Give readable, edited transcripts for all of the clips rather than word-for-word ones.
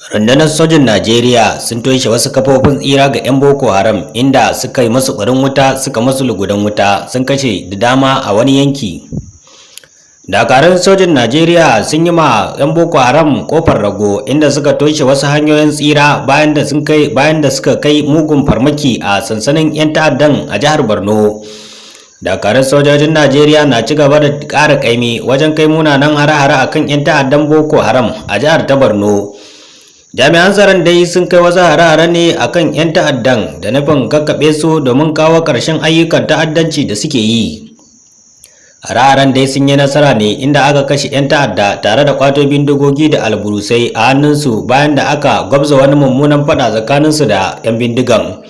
Rundunar sojin Najeriya sun toshe wasu kafofin tsira ga 'yan Boko Haram inda suka yi masu ɓarin wuta suka masu lugudan wuta sun kashe da dama a wani yanki. Dakarun sojin Najeriya sun yi ma 'yan Boko Haram kofar rago inda suka toshe wasu hanyoyin tsira bayan da suka kai mugun farmaki a sansanin 'yan ta'addan a jihar Borno. Dakarun sojojin Najeriya na ci gaba da ƙara ƙaimi wajen kai munanan hare-hare akan 'yan ta'addan Boko Haram a jihar ta Borno. Jami'an tsaron dai sun kai wasu hare-hare ne akan 'yan ta'addan da nufin kakkaɓe su domin kawo ƙarshen ayyukan ta'addanci da suke yi. Hare-haren dai sun yi nasara ne inda aka kashe 'yan ta'adda tare da kwato bindigogi da alburusai a hannunsu bayan da aka gwabza wani mummunan fada tsakaninsu da 'yan bindigan.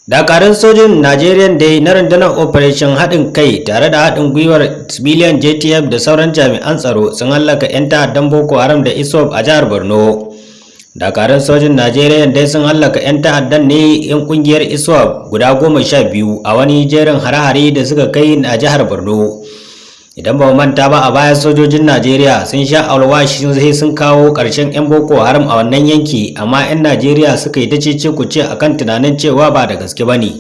Dakarun sojin Najeriya dai na rundunar Operation haɗin kai tare da haɗin gwiwar civilian JTF da sauran jami'an tsaro sun hallaka 'yan ta'addan Boko Haram da ISWAP a jihar Borno. Dakarun sojin Najeriya dai sun hallaka 'yan ta'addan ne 'yan kungiyar ISWAP guda 12 a wani jerin hare-hare da suka kai a jihar Borno. Idan ba manta ba a baya sojojin Najeriya sun sha alwashi sai sun kawo ƙarshen 'yan Boko Haram a wannan yanki, amma 'yan Najeriya suka yi ta cece-kuce akan tunanin cewa ba da gaske ba ne.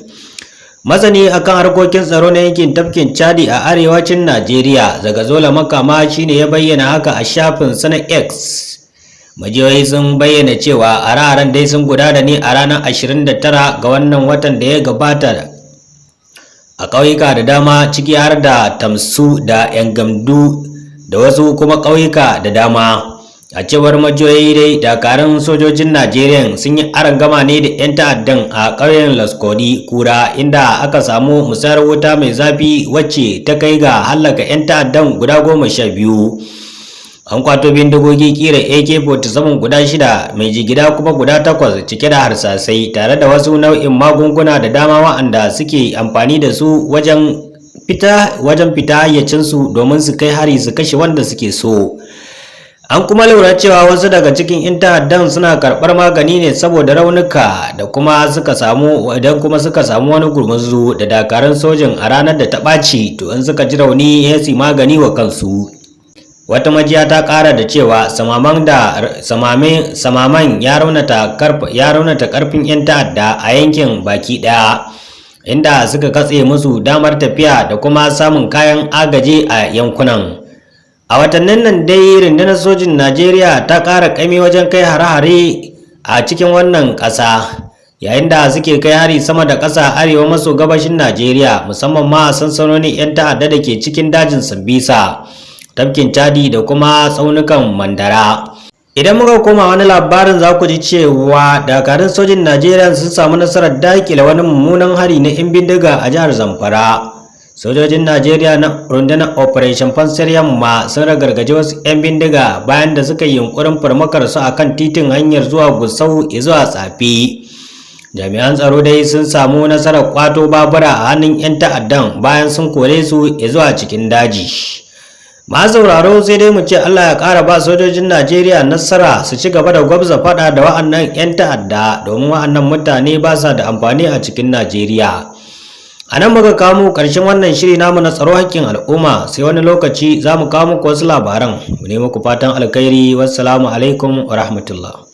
Masani akan harkokin tsaro na yankin tafkin Chadi a arewacin Najeriya Zagazola Makama shine ya bayyana haka a shafin sa na X. Majiyoyi sun bayyana cewa hare-haren dai sun gudana ne a ranar 29 ga wannan watan da ya gabata a ƙauyuka da dama, ciki har da Tamsu da Yangamdu da wasu kuma ƙauyuka da dama. A cewar majiyoyi dai dakarun sojojin Najeriya sun yi arangama ne da 'yan ta'addan a ƙauyen Laskodi Kura, inda aka samu musayar wuta mai zafi wacce ta kai ga hallaka 'yan ta'addan guda 12. An kwato bindigogi kira AK-47 guda 6 mai jigida kuma guda 8 cike da harsasai tare da wasu nau'in magunguna da dama waɗanda suke amfani da su wajen fita hayyacinsu domin su kai hari su kashe wanda suke so. An kuma lura cewa wasu daga cikin 'yan ta'addan suna karɓar magani ne saboda raunuka da kuma suka samu wani gurmuzu da dakarun sojin a ranar da ta ɓaci, to in suka ji rauni ya su magani wa kansu. Wata majiya ta ƙara da cewa samaman ya raunata karfin 'yan ta'adda a yankin baki ɗaya, inda suka katse musu damar tafiya da kuma samun kayan agaji a yankunan. A watannin nan dai rundunar sojin Najeriya ta ƙara ƙaimi wajen kai hare-hare a cikin wannan ƙasa, yayin da suke kai hari sama da ƙasa arewa maso gabashin Najeriya, musamman ma a sansanonin 'yan ta'adda da ke cikin dajin Sambisa, tafkin Chadi da kuma tsaunukan Mandara. Idan muka koma wani labarin za ku ji cewa dakarun sojin Najeriya sun samu nasarar daƙile wani mummunan hari na 'yan bindiga a jihar Zamfara. Sojojin Najeriya na rundunar Operation Fansar Yamma sun ragargaje wasu 'yan bindiga bayan da suka yi yunkurin farmakar su akan titin hanyar zuwa Gusau zuwa Tsafi. Jami'an tsaro dai sun samu nasarar kwato babura a hannun 'yan ta'addan bayan sun kore su zuwa cikin daji. Masu sauraro sai dai mu ce Allah ya ƙara ba sojojin Najeriya nasara su ci gaba da gwabza fada da wa'annan 'yan ta'adda, domin wa'annan mutane ba sa da amfani a cikin Najeriya. A nan muka kawo ƙarshen wannan shiri namu na tsaro hakkin al'umma, sai wani lokaci za mu kawo muku wasu labaran. Mu ne muku fatan alkhairi. Wassalamu alaikum wa rahmatullah.